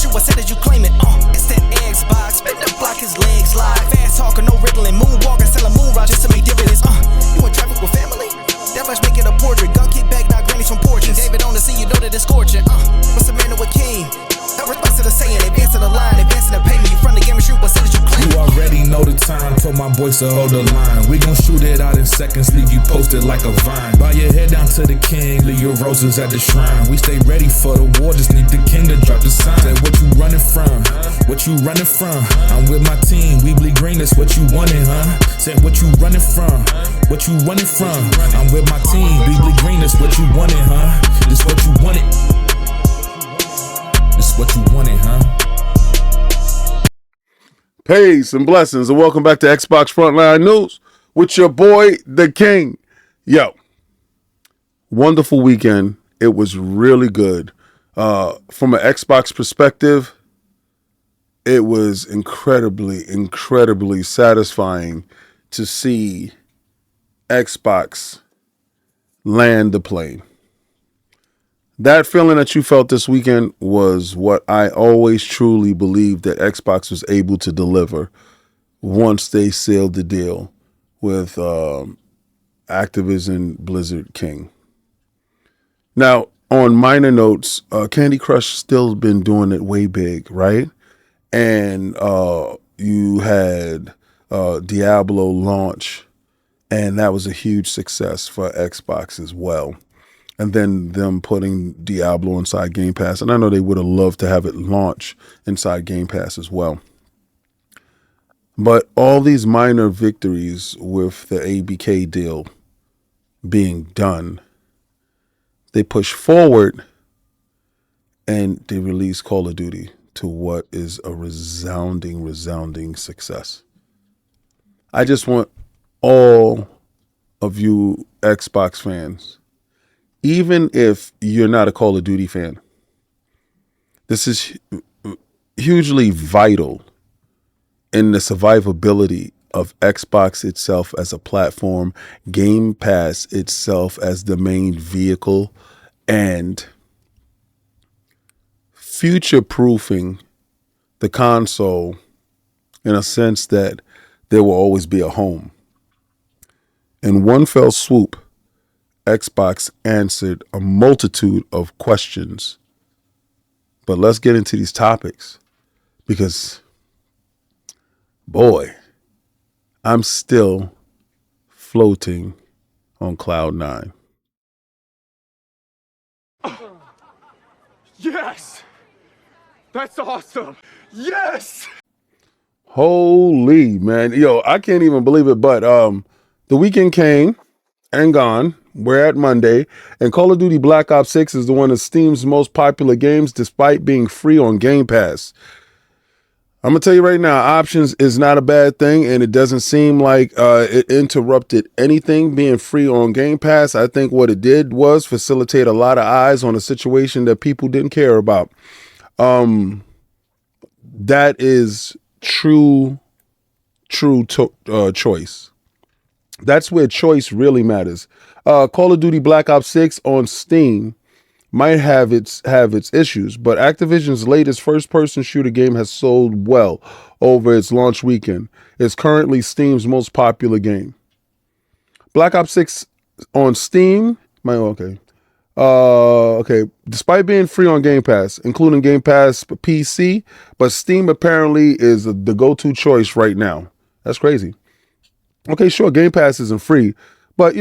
shoot, I said that you claim it. It's that Xbox, spin the block, his legs live. Fast talker, no riddling, moonwalking, selling moon rock just to make dividends. You in traffic with family? That much make it a portrait. Gun kick back, not grannies from porches. David on the scene, you know that it's scorching. What's the matter with King? No response to the saying, advancing the line, advancing the payment. You front the game and shoot, what said that you claim? You already know the time, told my boys to hold the line. We gon' shoot it out in seconds, leave you posted like a vine. Bow your head down to the king, leave your roses at the shrine. We stay ready for the war, just need the king to drop the sign. Say what you running from, what you running from? I'm with my team, we bleed green, that's what you wanted, huh? Say what you running from, what you running from? I'm with my team, we bleed green, that's what you wanted, huh? This what you wanted. This what you wanted, huh? Peace and blessings, and welcome back to Xbox Frontline News with your boy, the King. Yo, wonderful weekend. It was really good. From an Xbox perspective, it was incredibly satisfying to see Xbox land the plane. That feeling that you felt this weekend was what I always truly believed that Xbox was able to deliver once they sealed the deal with Activision Blizzard King. Now, on minor notes, Candy Crush still been doing it way big, right? And you had Diablo launch, and that was a huge success for Xbox as well. And then them putting Diablo inside Game Pass. And I know they would have loved to have it launch inside Game Pass as well. But all these minor victories with the ABK deal being done, they push forward and they release Call of Duty to what is a resounding success. I just want all of you Xbox fans, even if you're not a Call of Duty fan, this is hugely vital in the survivability of Xbox itself as a platform, Game Pass itself as the main vehicle, and future-proofing the console in a sense that there will always be a home. In one fell swoop, Xbox answered a multitude of questions. But let's get into these topics because, boy, I'm still floating on cloud nine. Yes! That's awesome! Yes! Holy man. Yo, I can't even believe it, but the weekend came and gone. We're at Monday, and Call of Duty Black Ops 6 is the one of Steam's most popular games despite being free on Game Pass. I'm going to tell you right now, options is not a bad thing, and it doesn't seem like it interrupted anything being free on Game Pass. I think what it did was facilitate a lot of eyes on a situation that people didn't care about. That is true choice. That's where choice really matters. Call of Duty Black Ops 6 on Steam might have its issues, but Activision's latest first-person shooter game has sold well over its launch weekend. It's currently Steam's most popular game. Black Ops 6 on Steam, despite being free on Game Pass, including Game Pass PC, but Steam apparently is the go-to choice right now. That's crazy. Okay, sure, Game Pass isn't free, but,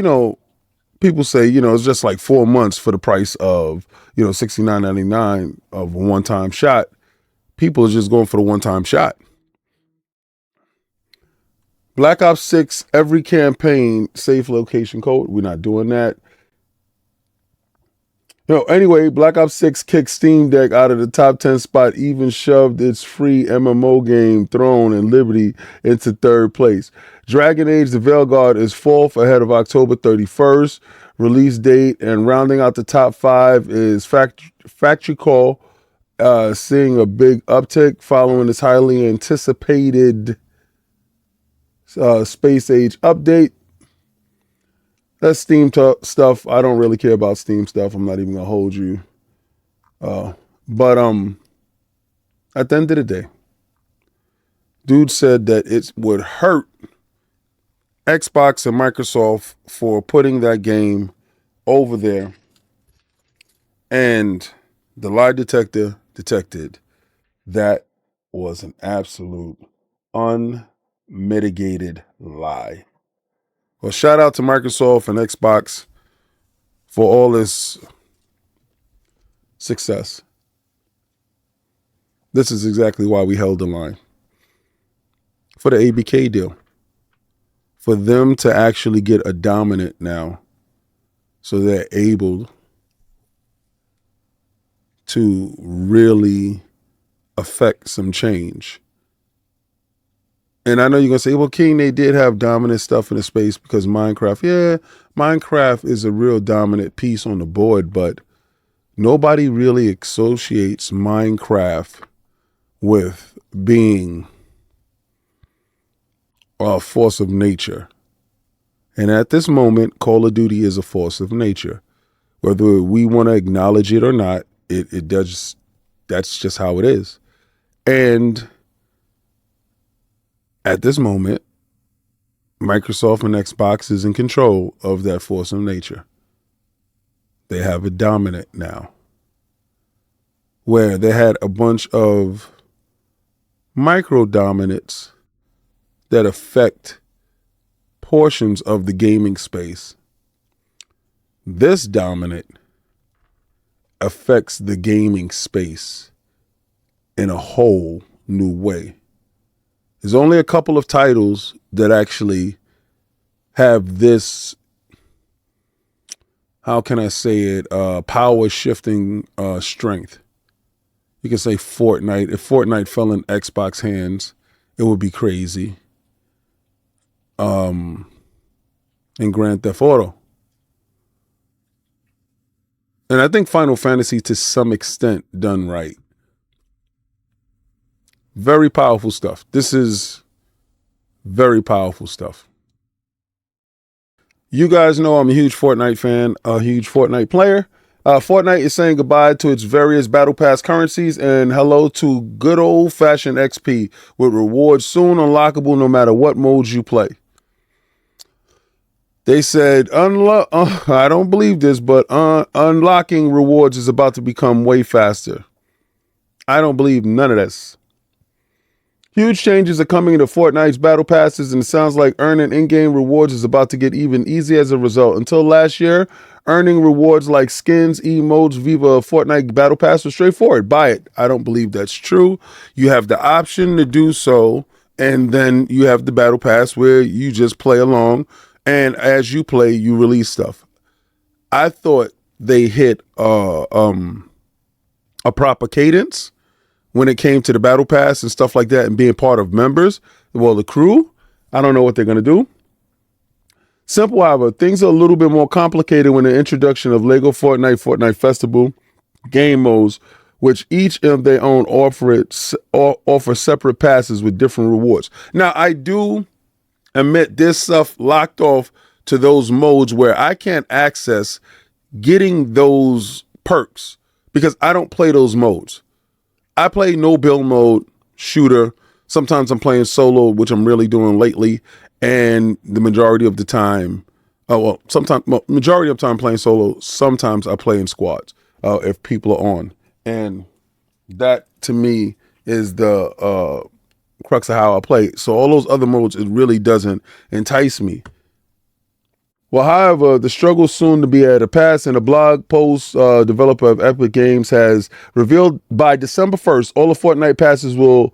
people say, it's just like 4 months for the price of, $69.99 of a one-time shot. People are just going for the one-time shot. Black Ops 6, every campaign, safe location code. We're not doing that. Anyway, Black Ops 6 kicked Steam Deck out of the top 10 spot, even shoved its free MMO game, Throne and Liberty, into third place. Dragon Age: The Veilguard is fourth ahead of October 31st release date, and rounding out the top 5 is Factory Call, seeing a big uptick following its highly anticipated Space Age update. That's Steam stuff. I don't really care about Steam stuff. I'm not even gonna hold you. But at the end of the day, dude said that it would hurt Xbox and Microsoft for putting that game over there. And the lie detector detected that was an absolute unmitigated lie. Well, shout out to Microsoft and Xbox for all this success. This is exactly why we held the line for the ABK deal. For them to actually get a dominant now, so they're able to really affect some change. And I know you're going to say, well, King, they did have dominant stuff in the space because Minecraft. Yeah, Minecraft is a real dominant piece on the board, but nobody really associates Minecraft with being a force of nature. And at this moment, Call of Duty is a force of nature. Whether we want to acknowledge it or not, it does. That's just how it is. And at this moment, Microsoft and Xbox is in control of that force of nature. They have a dominant now, where they had a bunch of micro dominants that affect portions of the gaming space. This dominant affects the gaming space in a whole new way. There's only a couple of titles that actually have this, how can I say it, power shifting strength. You can say Fortnite. If Fortnite fell in Xbox hands, it would be crazy. And Grand Theft Auto. And I think Final Fantasy, to some extent, done right. Very powerful stuff. This is very powerful stuff. You guys know I'm a huge Fortnite fan, a huge Fortnite player. Fortnite is saying goodbye to its various Battle Pass currencies and hello to good old-fashioned XP with rewards soon unlockable no matter what modes you play. They said, I don't believe this, but unlocking rewards is about to become way faster. I don't believe none of this. Huge changes are coming to Fortnite's battle passes, and it sounds like earning in-game rewards is about to get even easier as a result. Until last year, earning rewards like skins, emotes, Viva Fortnite battle pass was straightforward. Buy it. I don't believe that's true. You have the option to do so, and then you have the battle pass where you just play along. And as you play, you release stuff. I thought they hit a proper cadence when it came to the battle pass and stuff like that and being part of members. Well, the crew, I don't know what they're going to do. Simple, however, things are a little bit more complicated when the introduction of Lego Fortnite, Fortnite Festival, game modes, which each of their own offer separate passes with different rewards. Now, I do admit this stuff locked off to those modes where I can't access getting those perks because I don't play those modes. I play no build mode, shooter. Sometimes I'm playing solo, which I'm really doing lately. And the majority of the time, majority of the time I'm playing solo. Sometimes I play in squads if people are on. And that to me is the crux of how I play. So all those other modes, it really doesn't entice me. Well, however, the struggle soon to be at a pass. In a blog post, developer of Epic Games has revealed by December 1st, all the Fortnite passes will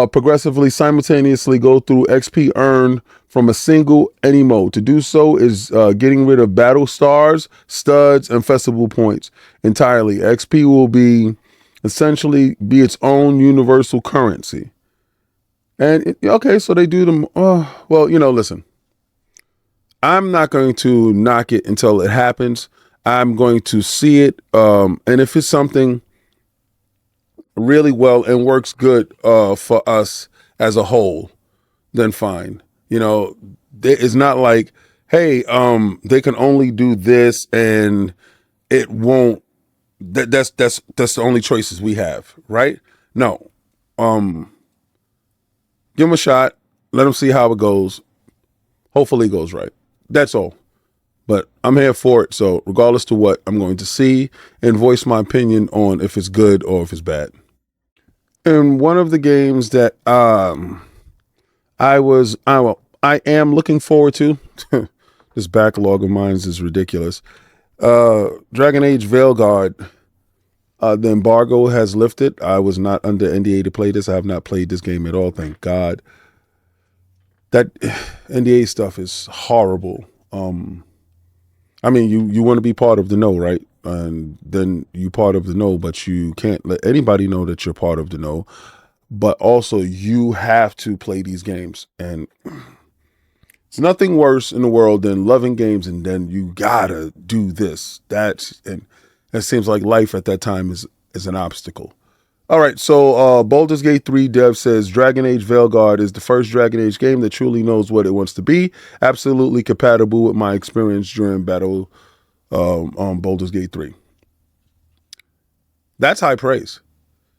progressively simultaneously go through XP earned from a single any mode. To do so is getting rid of battle stars, studs, and festival points entirely. XP will be essentially be its own universal currency. And okay, so they do them. Well, listen. I'm not going to knock it until it happens. I'm going to see it. And if it's something really well and works good for us as a whole, then fine. It's not like, hey, they can only do this and it won't. That's the only choices we have, right? No. Give them a shot. Let them see how it goes. Hopefully it goes right. That's all. But I'm here for it. So regardless to what, I'm going to see and voice my opinion on if it's good or if it's bad. And one of the games that I am looking forward to, this backlog of mine is ridiculous. Dragon Age Veilguard. The embargo has lifted. I was not under NDA to play this. I have not played this game at all, thank God. That NDA stuff is horrible. I mean, you want to be part of the know, right? And then you part of the know, but you can't let anybody know that you're part of the know. But also, you have to play these games. And it's nothing worse in the world than loving games and then you gotta do this. And it seems like life at that time is an obstacle. All right, so Baldur's Gate 3 dev says Dragon Age Veilguard is the first Dragon Age game that truly knows what it wants to be. Absolutely compatible with my experience during battle on Baldur's Gate 3. That's high praise.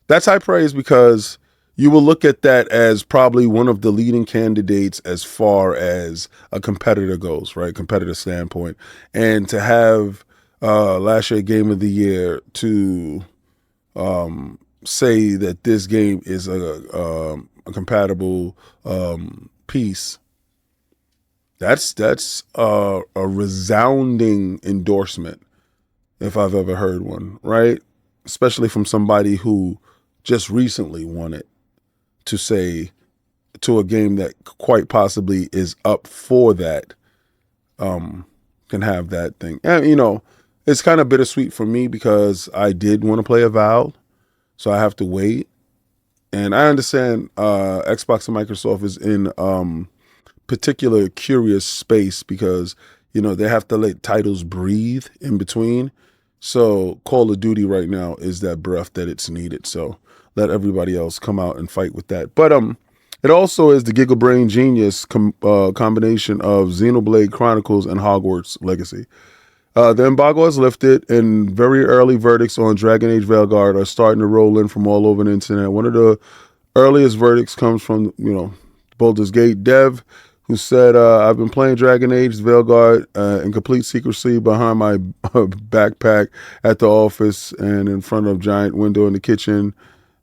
That's high praise because you will look at that as probably one of the leading candidates as far as a competitor goes, right? Competitor standpoint. And to have last year Game of the Year to say that this game is a compatible piece, that's a resounding endorsement if I've ever heard one, right? Especially from somebody who just recently won it, to say to a game that quite possibly is up for that, can have that thing. And, you know, it's kind of bittersweet for me because I did want to play Avowed, so I have to wait. And I understand Xbox and Microsoft is in particular curious space because, you know, they have to let titles breathe in between. So Call of Duty right now is that breath that it's needed. So let everybody else come out and fight with that. But it also is the Giga Brain Genius combination of Xenoblade Chronicles and Hogwarts Legacy. The embargo is lifted, and very early verdicts on Dragon Age Veilguard are starting to roll in from all over the internet. One of the earliest verdicts comes from, you know, Baldur's Gate dev, who said, I've been playing Dragon Age Veilguard in complete secrecy behind my backpack at the office and in front of a giant window in the kitchen.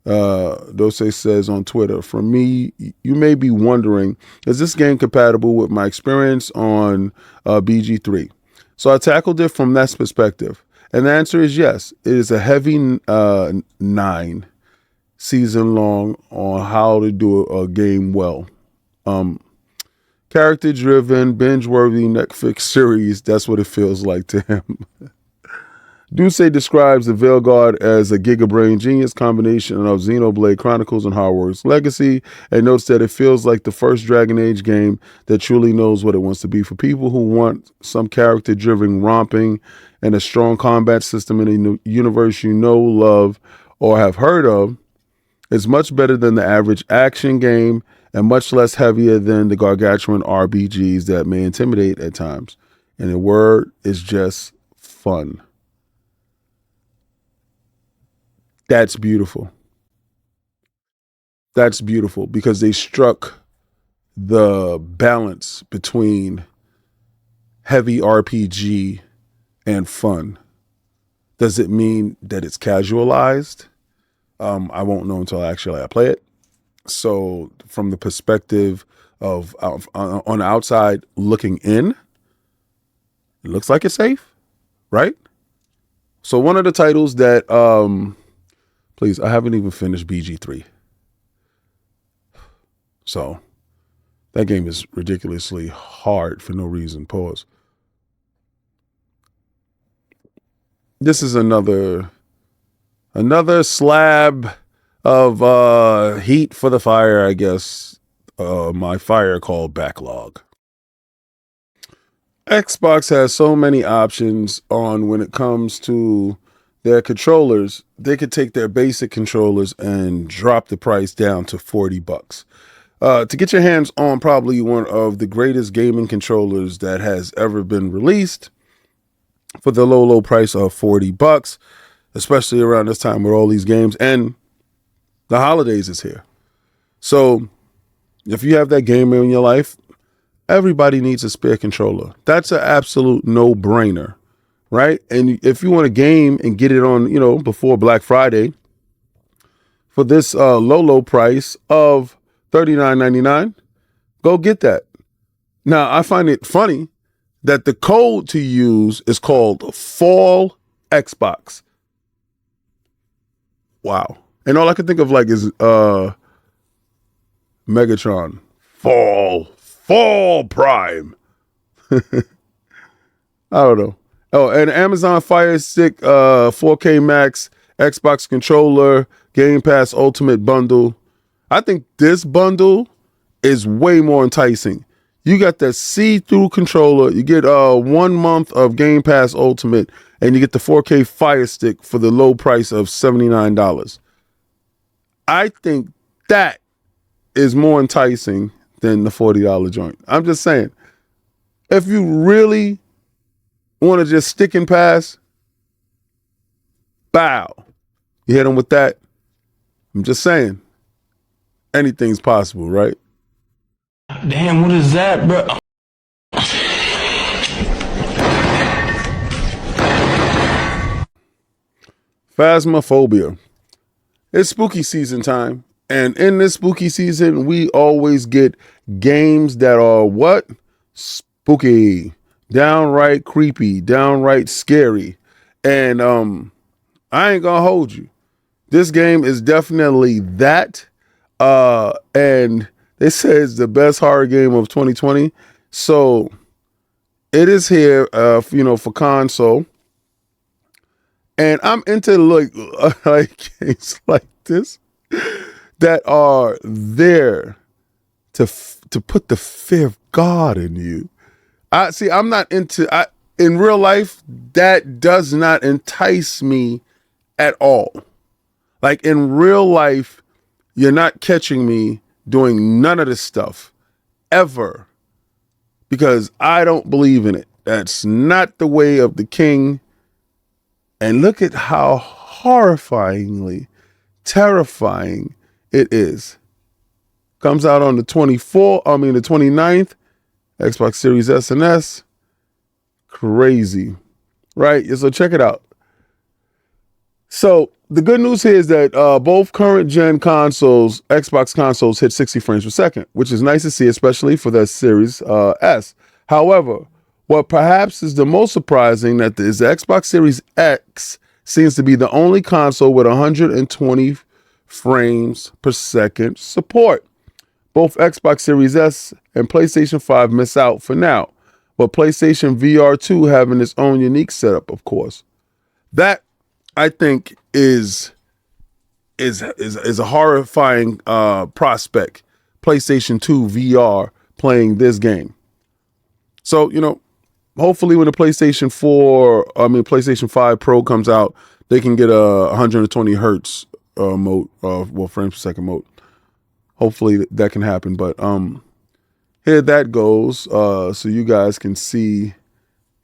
Dose says on Twitter, for me, you may be wondering, is this game compatible with my experience on BG3? So I tackled it from that perspective. And the answer is yes. It is a heavy 9 season long on how to do a game well. Character driven, binge worthy Netflix series. That's what it feels like to him. Duce describes the Veilguard as a Giga Brain Genius combination of Xenoblade Chronicles and Hogwarts Legacy, and notes that it feels like the first Dragon Age game that truly knows what it wants to be. For people who want some character-driven romping and a strong combat system in a universe you know, love, or have heard of, it's much better than the average action game and much less heavier than the gargantuan RPGs that may intimidate at times. And the word is just fun. That's beautiful. That's beautiful because they struck the balance between heavy RPG and fun. Does it mean that it's casualized? I won't know until I play it. So from the perspective of on the outside looking in, it looks like it's safe, right? So one of the titles that, please, I haven't even finished BG3. So that game is ridiculously hard for no reason. Pause. This is another slab of heat for the fire, I guess. My fire called backlog. Xbox has so many options on when it comes to their controllers. They could take their basic controllers and drop the price down to $40. To get your hands on probably one of the greatest gaming controllers that has ever been released for the low price of $40, especially around this time with all these games. And The holidays is here. So if you have that gamer in your life, everybody needs a spare controller. That's an absolute no-brainer, right? And if you want a game and get it on, before Black Friday for this low price of $39.99, go get that. Now, I find it funny that the code to use is called Fall Xbox. Wow. And all I can think of is Megatron. Fall Prime. I don't know. Oh, and Amazon Fire Stick 4K Max Xbox controller Game Pass Ultimate bundle. I think this bundle is way more enticing. You got that see-through controller. You get 1 month of Game Pass Ultimate, and you get the 4K Fire Stick for the low price of $79. I think that is more enticing than the $40 joint. I'm just saying, if you really want to just stick and pass, bow. You hit them with that. I'm just saying, anything's possible, right? Damn, what is that, bro? Phasmophobia. It's spooky season time. And in this spooky season, we always get games that are what? Spooky. Downright creepy. Downright scary. And I ain't gonna hold you. This game is definitely that. And they say it's the best horror game of 2020. So it is here, for console. And I'm into like games like this that are there to put the fear of God in you. I'm not in real life, that does not entice me at all. Like in real life, you're not catching me doing none of this stuff ever, because I don't believe in it. That's not the way of the king. And look at how horrifyingly terrifying it is. Comes out on the 29th, Xbox Series S and S. Crazy, right? So check it out. So the good news here is that both current gen consoles, Xbox consoles, hit 60 frames per second, which is nice to see, especially for the Series S. However, what perhaps is the most surprising is the Xbox Series X seems to be the only console with 120 frames per second support. Both Xbox Series S and PlayStation 5 miss out for now, but PlayStation VR 2 having its own unique setup, of course. That, I think, is a horrifying prospect. PlayStation 2 VR playing this game. So, hopefully when the PlayStation 5 Pro comes out, they can get a 120 hertz mode, frames per second mode. Hopefully that can happen. But here that goes. So you guys can see,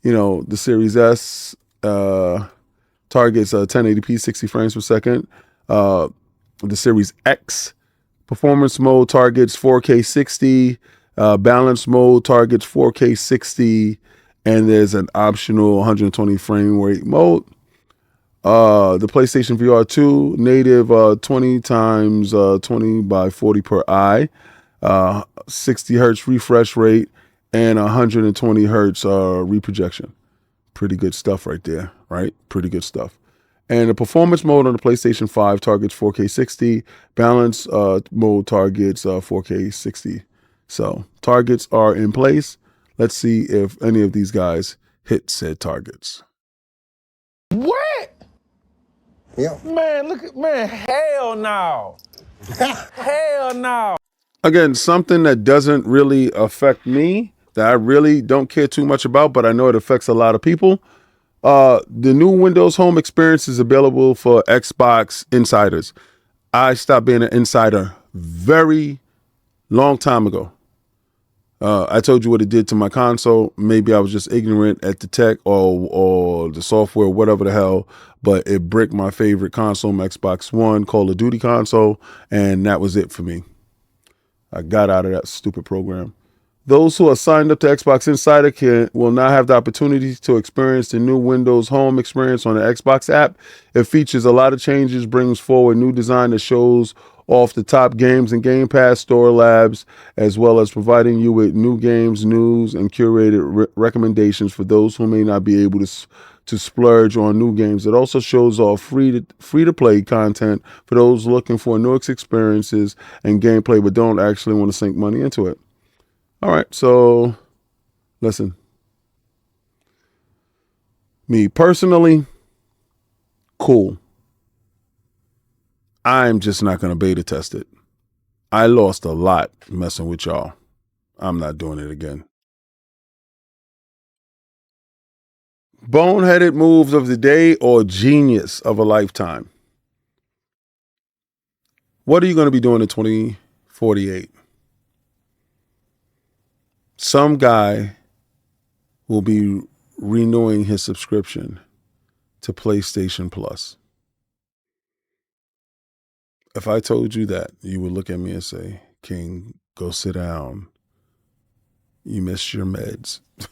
the Series S targets 1080p 60 frames per second. The Series X performance mode targets 4K 60. Balance mode targets 4K 60. And there's an optional 120 frame rate mode. The PlayStation VR 2 native 20 times 20 by 40 per eye, 60 hertz refresh rate, and 120 hertz reprojection. Pretty good stuff right there, right? Pretty good stuff. And the performance mode on the PlayStation 5 targets 4K 60. Balance mode targets 4K 60. So targets are in place. Let's see if any of these guys hit said targets. What? Yeah. Man, hell no. Hell no. Again, something that doesn't really affect me, that I really don't care too much about, but I know it affects a lot of people. The new Windows Home experience is available for Xbox insiders. I stopped being an insider very long time ago. I told you what it did to my console. Maybe I was just ignorant at the tech or the software, whatever the hell, but it bricked my favorite console, my Xbox One, Call of Duty console, and that was it for me. I got out of that stupid program. Those who are signed up to Xbox Insider will now have the opportunity to experience the new Windows Home experience on the Xbox app. It features a lot of changes, brings forward new design that shows off the top games and Game Pass store labs, as well as providing you with new games, news, and curated recommendations for those who may not be able to splurge on new games. It also shows off free to play content for those looking for new experiences and gameplay, but don't actually want to sink money into it. All right, so listen. Me personally, cool. I'm just not going to beta test it. I lost a lot messing with y'all. I'm not doing it again. Boneheaded moves of the day or genius of a lifetime? What are you going to be doing in 2048? Some guy will be renewing his subscription to PlayStation Plus. If I told you that, you would look at me and say, King, go sit down. You missed your meds. I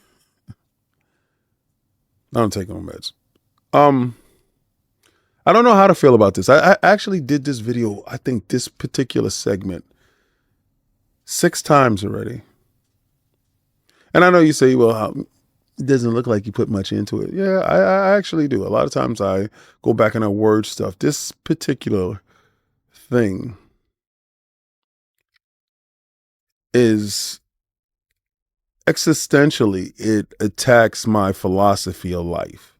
don't take no meds. I don't know how to feel about this. I actually did this video, I think this particular segment, 6 times already. And I know you say, well, it doesn't look like you put much into it. Yeah, I actually do. A lot of times I go back and I word stuff. This particular thing is existentially, it attacks my philosophy of life.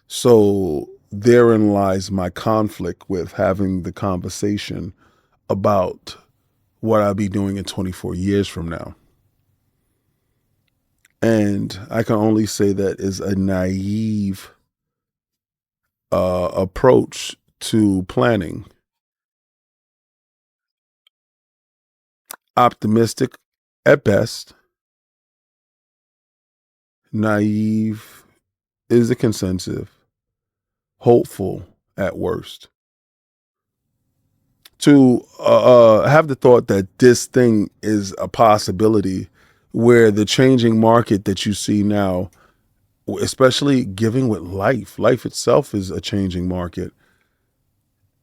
So therein lies my conflict with having the conversation about what I'll be doing in 24 years from now. And I can only say that is a naive approach to planning. Optimistic at best. Naive is a consensus. Hopeful at worst. To have the thought that this thing is a possibility where the changing market that you see now, especially given with life itself is a changing market.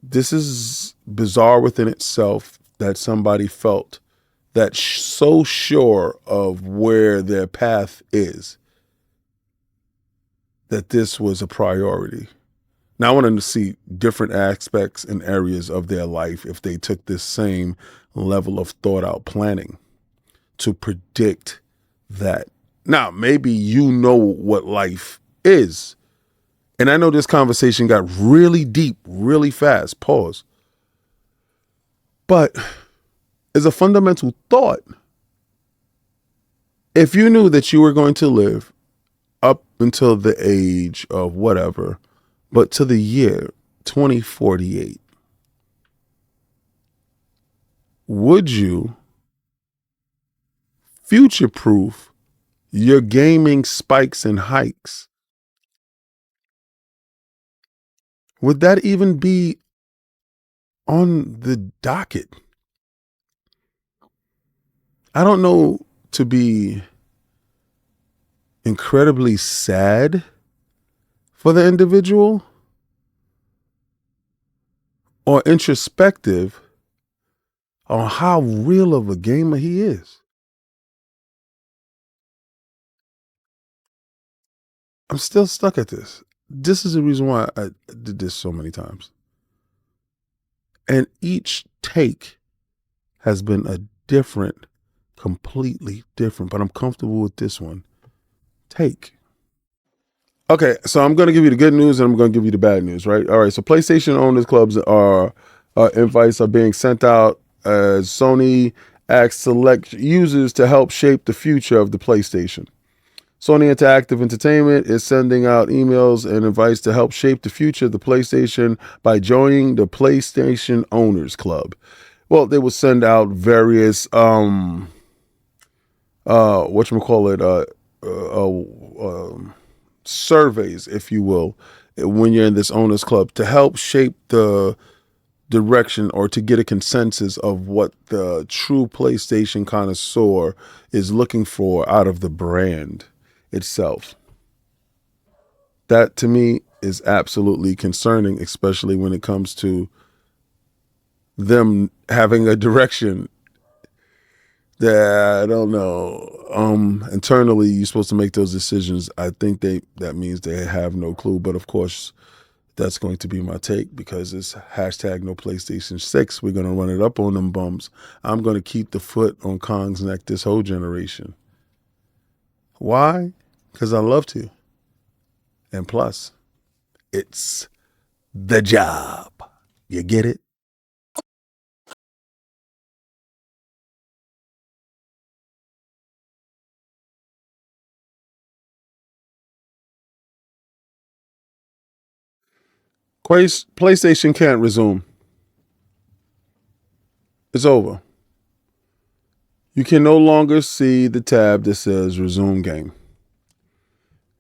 This is bizarre within itself that somebody felt that so sure of where their path is that this was a priority. Now I want them to see different aspects and areas of their life if they took this same level of thought out planning to predict that. Now, maybe you know what life is. And I know this conversation got really deep, really fast. Pause. But as a fundamental thought, if you knew that you were going to live up until the age of whatever, but to the year 2048, would you future-proof your gaming spikes and hikes? Would that even be on the docket? I don't know to be incredibly sad for the individual or introspective on how real of a gamer he is. I'm still stuck at this. This is the reason why I did this so many times. And each take has been a different, completely different, but I'm comfortable with this one. Take. Okay, so I'm going to give you the good news and I'm going to give you the bad news, right? All right, so PlayStation Owners Clubs invites are being sent out as Sony asks select users to help shape the future of the PlayStation. Sony Interactive Entertainment is sending out emails and invites to help shape the future of the PlayStation by joining the PlayStation Owners Club. Well, they will send out various surveys, if you will, when you're in this owners club to help shape the direction or to get a consensus of what the true PlayStation connoisseur is looking for out of the brand itself. That to me is absolutely concerning, especially when it comes to them having a direction that I don't know. Internally, you're supposed to make those decisions. I think that means they have no clue. But of course, that's going to be my take because it's hashtag no PlayStation 6. We're going to run it up on them bums. I'm going to keep the foot on Kong's neck this whole generation. Why? Because I love to. And plus, it's the job. You get it? PlayStation can't resume. It's over. You can no longer see the tab that says resume game.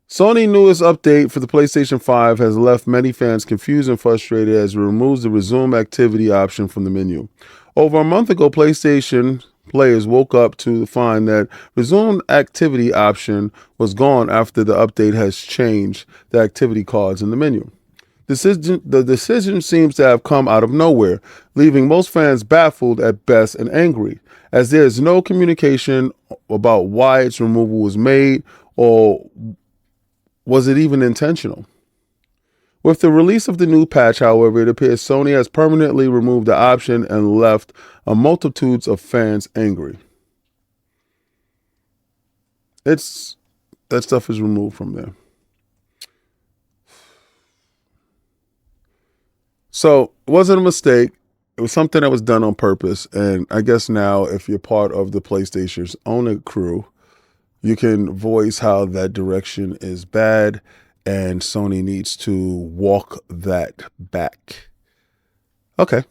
Sony's newest update for the PlayStation 5 has left many fans confused and frustrated as it removes the resume activity option from the menu. Over a month ago, PlayStation players woke up to find that resume activity option was gone after the update has changed the activity cards in the menu. The decision seems to have come out of nowhere, leaving most fans baffled at best and angry, as there is no communication about why its removal was made or was it even intentional. With the release of the new patch, however, it appears Sony has permanently removed the option and left a multitude of fans angry. That stuff is removed from there. So it wasn't a mistake. It was something that was done on purpose. And I guess now if you're part of the PlayStation's owner crew, you can voice how that direction is bad and Sony needs to walk that back. Okay.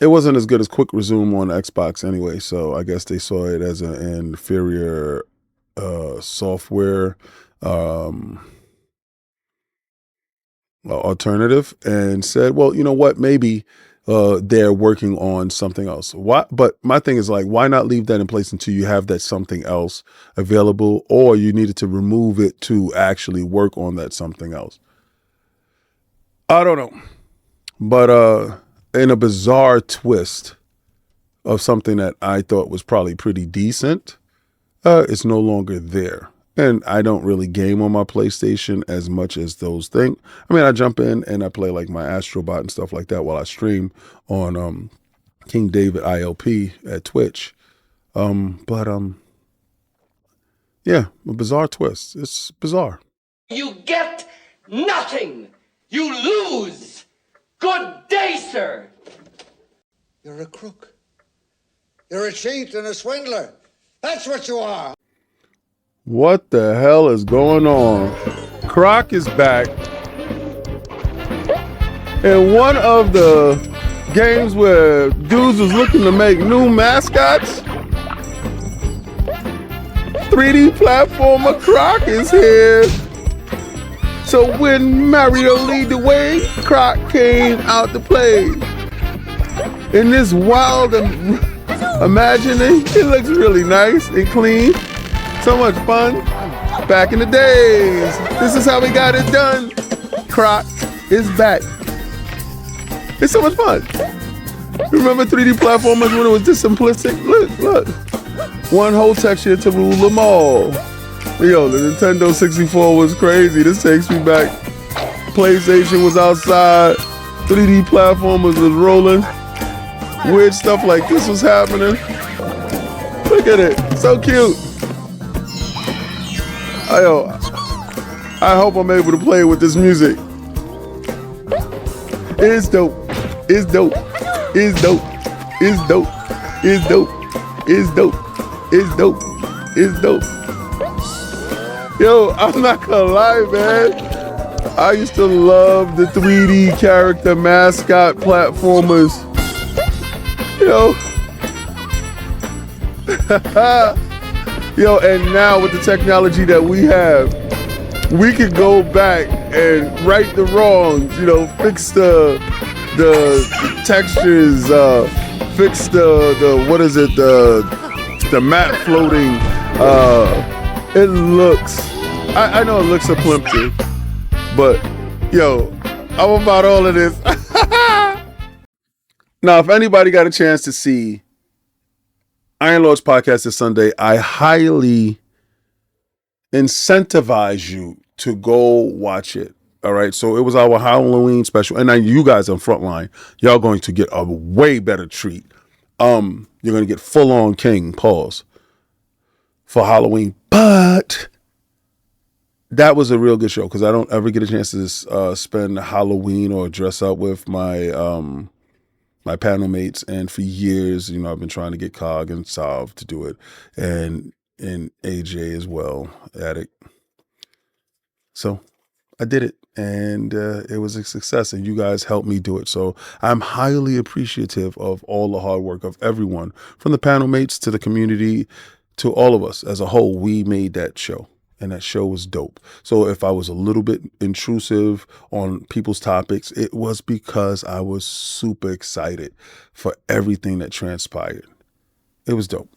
It wasn't as good as Quick Resume on Xbox anyway, so I guess they saw it as an inferior software alternative and said, well, you know what, maybe they're working on something else. Why? But my thing is like, why not leave that in place until you have that something else available, or you needed to remove it to actually work on that something else? I don't know. But in a bizarre twist of something that I thought was probably pretty decent, it's no longer there. And I don't really game on my PlayStation as much as those think. I mean, I jump in and I play like my Astrobot and stuff like that while I stream on King David ILP at Twitch. Yeah, a bizarre twist. It's bizarre. You get nothing. You lose. Good day, sir. You're a crook. You're a cheat and a swindler. That's what you are. What the hell is going on? Croc is back. In one of the games where dudes was looking to make new mascots, 3D platformer Croc is here. So when Mario lead the way, Croc came out to play. In this wild imagining, it looks really nice and clean. So much fun. Back in the days. This is how we got it done. Croc is back. It's so much fun. Remember 3D platformers when it was this simplistic? Look. One whole texture to rule them all. Yo, the Nintendo 64 was crazy. This takes me back. PlayStation was outside. 3D platformers was rolling. Weird stuff like this was happening. Look at it. So cute. I hope I'm able to play with this music. It's dope. It's dope. It's dope. It's dope. It's dope. It's dope. It's dope. It's dope. Yo, I'm not gonna lie, man. I used to love the 3D character mascot platformers. Yo, Yo, and now with the technology that we have, we can go back and right the wrongs, fix the textures, fix the what is it, the matte floating. It looks, I know it looks a plimpton, but yo, I'm about all of this. Now, if anybody got a chance to see Iron Lord's podcast this Sunday, I highly incentivize you to go watch it. All right. So it was our Halloween special. And now you guys on Frontline, y'all going to get a way better treat. You're going to get full on King, pause, for Halloween. But that was a real good show because I don't ever get a chance to spend Halloween or dress up with my my panel mates, and for years, I've been trying to get Cog and Salve to do it, and AJ as well, Addict. So I did it, and it was a success, and you guys helped me do it. So I'm highly appreciative of all the hard work of everyone, from the panel mates to the community to all of us as a whole. We made that show. And that show was dope. So if I was a little bit intrusive on people's topics, it was because I was super excited for everything that transpired. It was dope.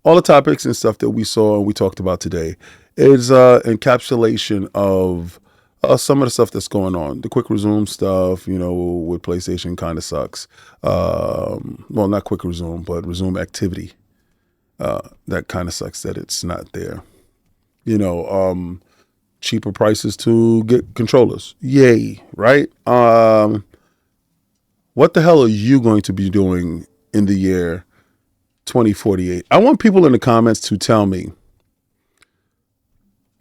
All the topics and stuff that we saw and we talked about today is encapsulation of some of the stuff that's going on. The quick resume stuff, with PlayStation kind of sucks. Well, not quick resume, but resume activity. That kind of sucks that it's not there. Cheaper prices to get controllers. Yay, right? What the hell are you going to be doing in the year 2048? I want people in the comments to tell me,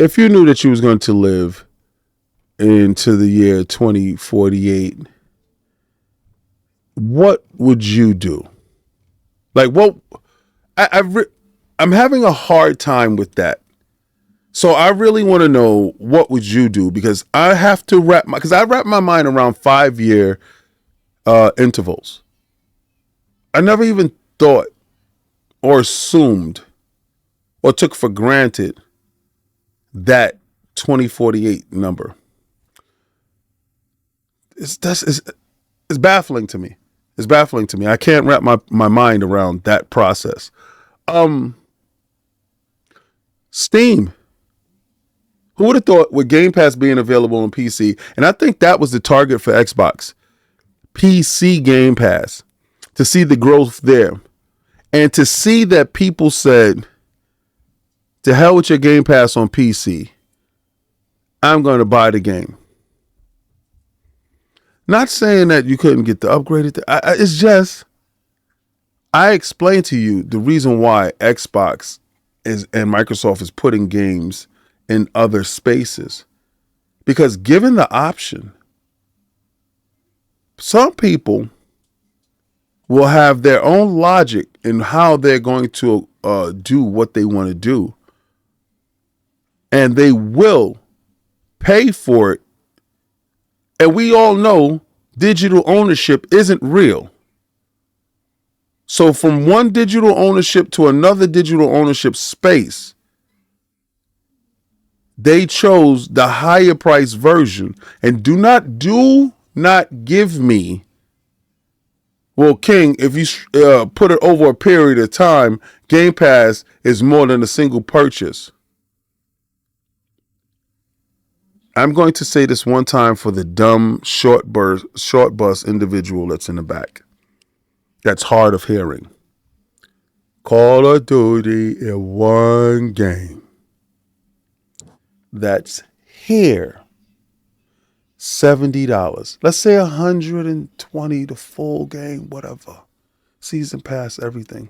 if you knew that you was going to live into the year 2048, what would you do? Like, what? I'm having a hard time with that. So I really want to know, what would you do? Because I have to wrap my mind around 5-year intervals. I never even thought or assumed or took for granted that 2048 number. It's baffling to me. It's baffling to me. I can't wrap my mind around that process. Steam. Who would have thought, with Game Pass being available on PC, and I think that was the target for Xbox, PC Game Pass, to see the growth there, and to see that people said, to hell with your Game Pass on PC, I'm going to buy the game. Not saying that you couldn't get the upgraded. It's just, I explained to you the reason why Xbox and Microsoft is putting games in other spaces, because given the option, some people will have their own logic in how they're going to do what they want to do, and they will pay for it. And we all know digital ownership isn't real. So from one digital ownership to another digital ownership space, they chose the higher price version. And do not give me, well, King, if you put it over a period of time, Game Pass is more than a single purchase. I'm going to say this one time for the dumb short bus individual that's in the back, that's hard of hearing. Call of Duty is one game that's here, $70. Let's say $120 the full game, whatever. Season pass, everything.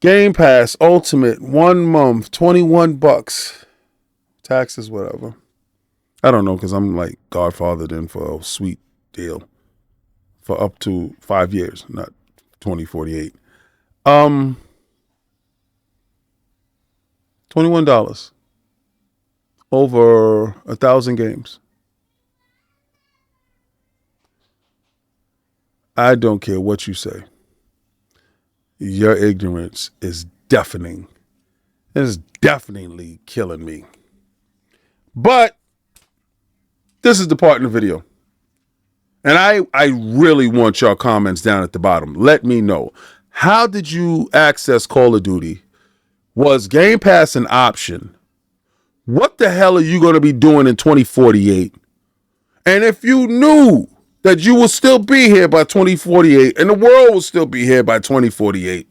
Game Pass Ultimate, 1 month, $21. Taxes, whatever. I don't know, because I'm like Godfather then for a sweet deal for up to 5 years, not 2048. $21 over 1,000 games. I don't care what you say. Your ignorance is deafening. It is definitely killing me. But this is the part in the video. And I really want your comments down at the bottom. Let me know. How did you access Call of Duty? Was Game Pass an option? What the hell are you going to be doing in 2048? And if you knew that you will still be here by 2048 and the world will still be here by 2048,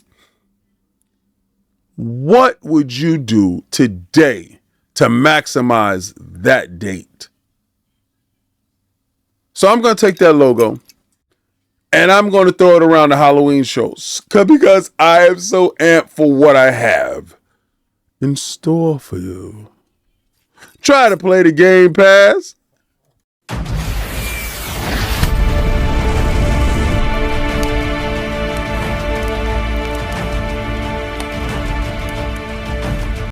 what would you do today to maximize that date? So I'm going to take that logo and I'm going to throw it around the Halloween shows because I am so amped for what I have in store for you. Try to play the Game Pass.